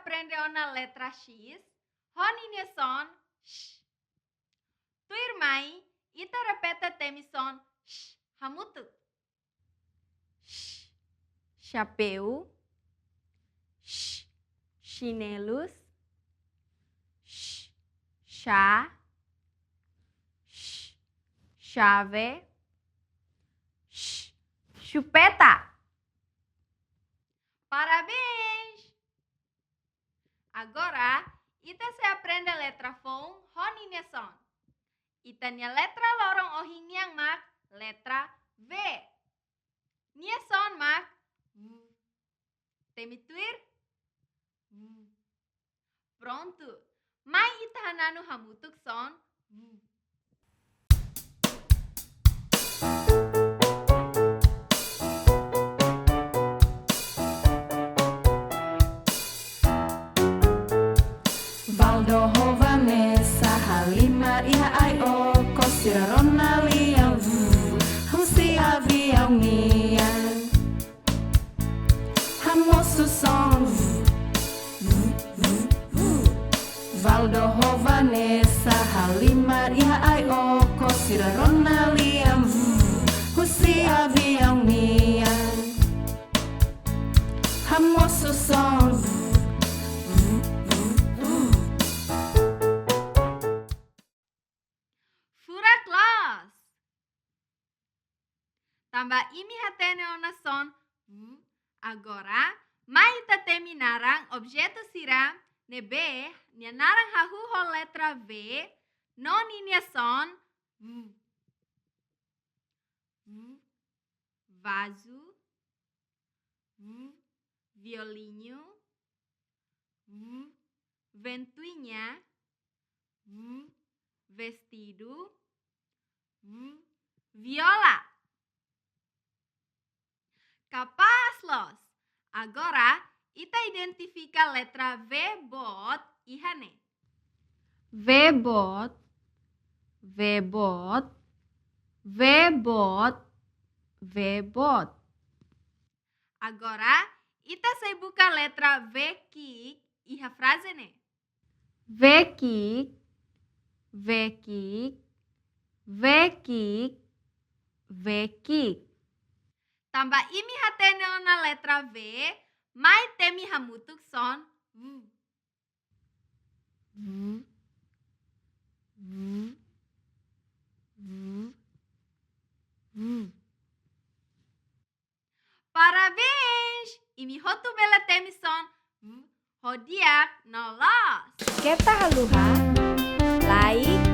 aprende a letra X. Honine son sh. Tu irmãe, ita repete temi son sh. Hamutu. Sh. Chapéu. Sh. Chinelos. Sh. Chá. Sh. Chave. Sh. Chupeta. Parabéns! Agora, ita se aprende a letra fon, honine son. Ita nia letra lorong ohiniang mak, letra V. Nia son mak, V. Temi tuir, V. Pronto. Mai ita hananu hamutuk son, V. Valdo, Vanessa, Halima, Iha, Ai, O, Cosira, Rona, Liang, Husi, Avião, Nian, Hamosu, Son, Valdo, Vanessa, Halima, Iha, Ai, O, Cosira, Rona, Liang, Husi, Avião, Nian, Hamosu, Son. Fura kelas. Tambah imi hatene ona son, V. Agora, mai ita temi narang objeto siram, nebe, nia narang hahu ho letra V, non inia son, V. V. Vaso. V. Violinho. V. Ventoinha. V. Vestido. V. Viola. Capaz los. Agora, ita identifica letra V bot ihane. V bot. V bot. V bot. V bot. Agora, ita sai buka letra V kik iha frase ne. V kik. V kik. V kik. V kik. Tambah imi hatene ona letra V, mai temi hamutuk son V. V. V. V. V. Parabéns! Imi hotu bela temi son V. Hodiak nolos. Kita haluha, like,